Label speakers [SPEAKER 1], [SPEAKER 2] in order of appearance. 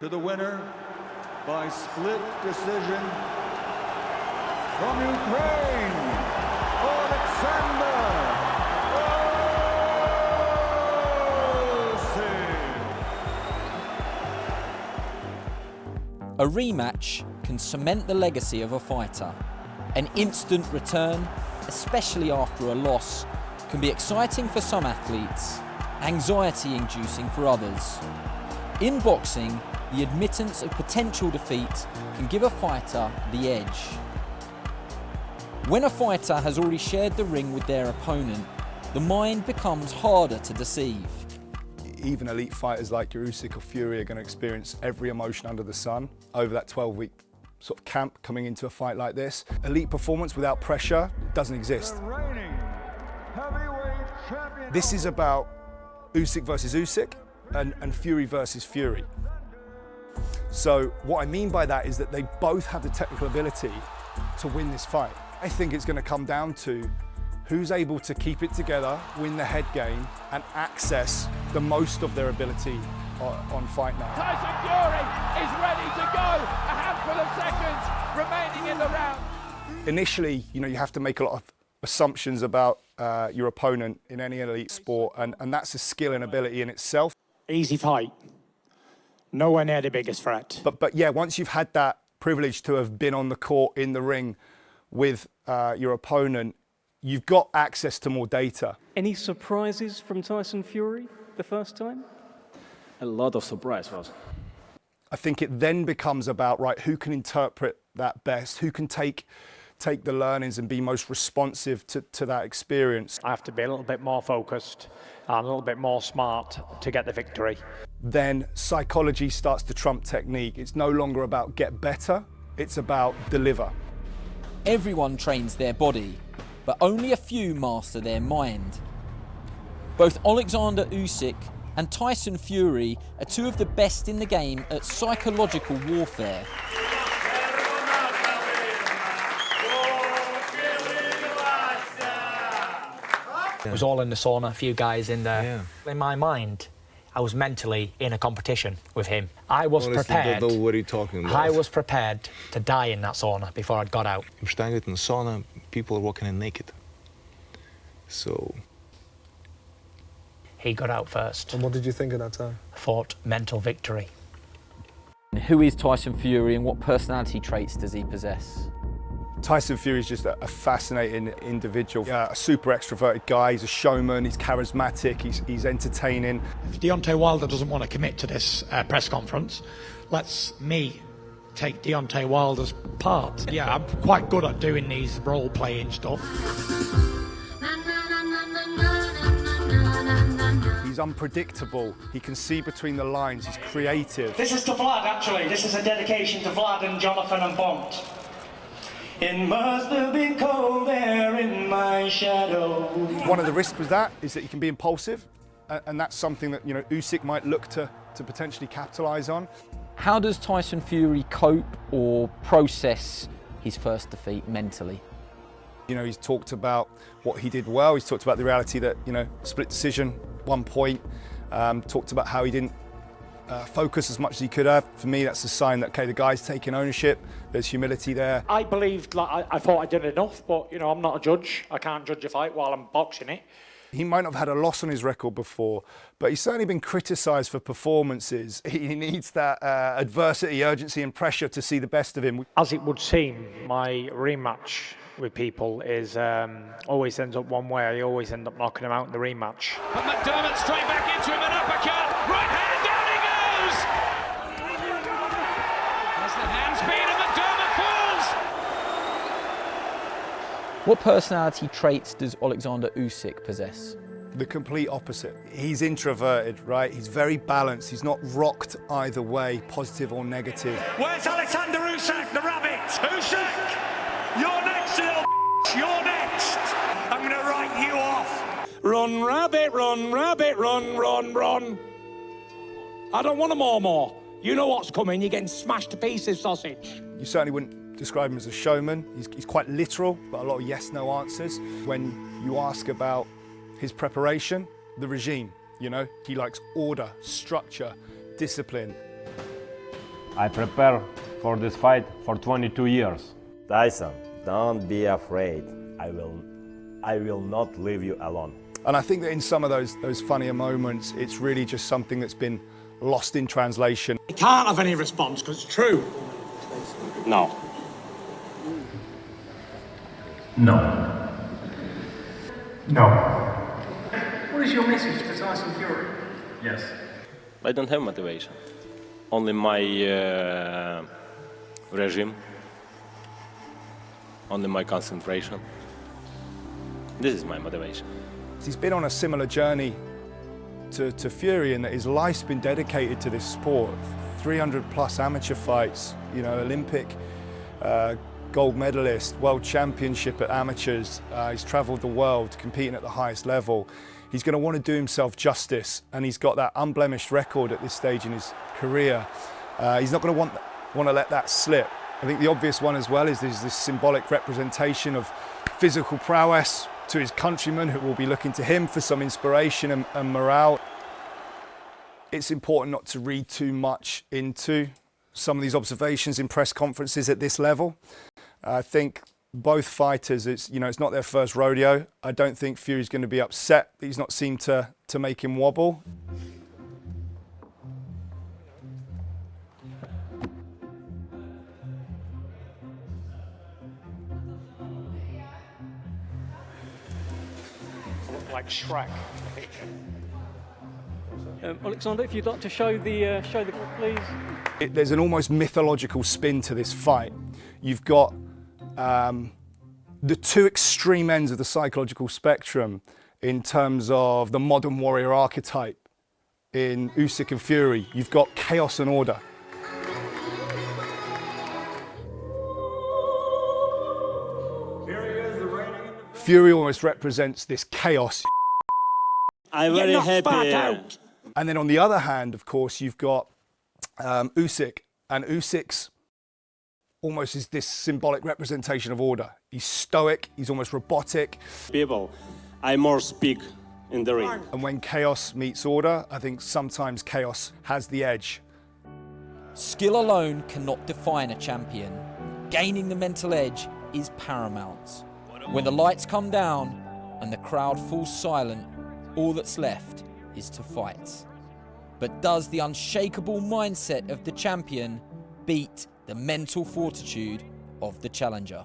[SPEAKER 1] To the winner by split decision from Ukraine, Oleksandr Usyk.
[SPEAKER 2] A rematch can cement the legacy of a fighter. An instant return, especially after a loss, can be exciting for some athletes, anxiety-inducing for others. In boxing, the admittance of potential defeat can give a fighter the edge. When a fighter has already shared the ring with their opponent, the mind becomes harder to deceive.
[SPEAKER 3] Even elite fighters like your Usyk or Fury are going to experience every emotion under the sun over that 12-week sort of camp coming into a fight like this. Elite performance without pressure doesn't exist. This is about Usyk versus Usyk and Fury versus Fury. So what I mean by that is that they both have the technical ability to win this fight. I think it's going to come down to who's able to keep it together, win the head game, and access the most of their ability on fight night.
[SPEAKER 4] Tyson Fury is ready to go. A handful of seconds remaining in the round.
[SPEAKER 3] Initially, you have to make a lot of assumptions about your opponent in any elite sport, and that's a skill and ability in itself.
[SPEAKER 5] Easy fight. Nowhere near the biggest threat.
[SPEAKER 3] But yeah, once you've had that privilege to have been on the court in the ring with your opponent, you've got access to more data.
[SPEAKER 6] Any surprises from Tyson Fury the first time?
[SPEAKER 7] A lot of surprises.
[SPEAKER 3] I think it then becomes about, right, who can interpret that best, who can take the learnings and be most responsive to that experience.
[SPEAKER 5] I have to be a little bit more focused and a little bit more smart to get the victory.
[SPEAKER 3] Then psychology starts to trump technique. It's no longer about get better, it's about deliver.
[SPEAKER 2] Everyone trains their body, but only a few master their mind. Both Oleksandr Usyk and Tyson Fury are two of the best in the game at psychological warfare.
[SPEAKER 8] It was all in the sauna, a few guys in there. Yeah. In my mind, I was mentally in a competition with him. I was prepared.
[SPEAKER 9] What are you talking about?
[SPEAKER 8] I was prepared to die in that sauna before I'd got out.
[SPEAKER 9] I'm standing in the sauna, people are walking in naked. So...
[SPEAKER 8] He got out first.
[SPEAKER 10] And what did you think at that time?
[SPEAKER 8] Fought mental victory.
[SPEAKER 2] Who is Tyson Fury and what personality traits does he possess?
[SPEAKER 3] Tyson Fury is just a fascinating individual, a super extroverted guy. He's a showman, he's charismatic, he's entertaining.
[SPEAKER 5] If Deontay Wilder doesn't want to commit to this press conference, let's me take Deontay Wilder's part. Yeah, I'm quite good at doing these role-playing stuff.
[SPEAKER 3] He's unpredictable, he can see between the lines, he's creative.
[SPEAKER 5] This is to Vlad, actually. This is a dedication to Vlad and Jonathan and Bont. It must have been cold there in my shadow.
[SPEAKER 3] One of the risks with that is that you can be impulsive, and that's something that Usyk might look to potentially capitalise on.
[SPEAKER 2] How does Tyson Fury cope or process his first defeat mentally?
[SPEAKER 3] He's talked about what he did well, he's talked about the reality that, split decision, 1 point, talked about how he didn't focus as much as he could have. For me, that's a sign that, okay, the guy's taking ownership, there's humility there.
[SPEAKER 5] I believed, I thought I did enough, but, I'm not a judge. I can't judge a fight while I'm boxing it.
[SPEAKER 3] He might not have had a loss on his record before, but he's certainly been criticised for performances. He needs that adversity, urgency and pressure to see the best of him.
[SPEAKER 5] As it would seem, my rematch with people is always ends up one way. I always end up knocking him out in the rematch.
[SPEAKER 4] But McDermott straight back into him, an uppercut, right hand, down he goes! There's the hand speed and McDermott falls!
[SPEAKER 2] What personality traits does Oleksandr Usyk possess?
[SPEAKER 3] The complete opposite. He's introverted, right? He's very balanced. He's not rocked either way, positive or negative.
[SPEAKER 4] Where's Oleksandr Usyk, the rabbit? Usyk! You're next, you little You're next! I'm gonna write you off!
[SPEAKER 5] Run, rabbit, run, run, run. I don't want more. You know what's coming. You're getting smashed to pieces, sausage.
[SPEAKER 3] You certainly wouldn't describe him as a showman. He's quite literal, but a lot of yes-no answers. When you ask about his preparation, the regime, he likes order, structure, discipline.
[SPEAKER 10] I prepare for this fight for 22 years.
[SPEAKER 11] Tyson, don't be afraid. I will not leave you alone.
[SPEAKER 3] And I think that in some of those funnier moments, it's really just something that's been lost in translation.
[SPEAKER 5] I can't have any response because it's true.
[SPEAKER 11] No.
[SPEAKER 12] No. No.
[SPEAKER 6] What is your message to Tyson Fury?
[SPEAKER 12] Yes.
[SPEAKER 11] I don't have motivation. Only my regime. Only my concentration. This is my motivation.
[SPEAKER 3] He's been on a similar journey to Fury in that his life's been dedicated to this sport. 300 plus amateur fights, you know, Olympic gold medalist, world championship at amateurs. He's traveled the world competing at the highest level. He's going to want to do himself justice, and he's got that unblemished record at this stage in his career. He's not going to want to let that slip. I think the obvious one as well is there's this symbolic representation of physical prowess to his countrymen who will be looking to him for some inspiration and morale. It's important not to read too much into some of these observations in press conferences at this level. I think both fighters, it's not their first rodeo. I don't think Fury's going to be upset that he's not seemed to make him wobble.
[SPEAKER 5] Like Shrek.
[SPEAKER 6] Oleksandr, if you'd like to show the clip, please.
[SPEAKER 3] There's an almost mythological spin to this fight. You've got the two extreme ends of the psychological spectrum in terms of the modern warrior archetype in Usyk and Fury. You've got chaos and order. Fury almost represents this chaos.
[SPEAKER 11] I'm very happy.
[SPEAKER 3] And then on the other hand, of course, you've got Usyk, and Usyk's almost is this symbolic representation of order. He's stoic, he's almost robotic.
[SPEAKER 11] People, I more speak in the ring.
[SPEAKER 3] And when chaos meets order, I think sometimes chaos has the edge.
[SPEAKER 2] Skill alone cannot define a champion. Gaining the mental edge is paramount. When the lights come down and the crowd falls silent, all that's left is to fight. But does the unshakable mindset of the champion beat the mental fortitude of the challenger?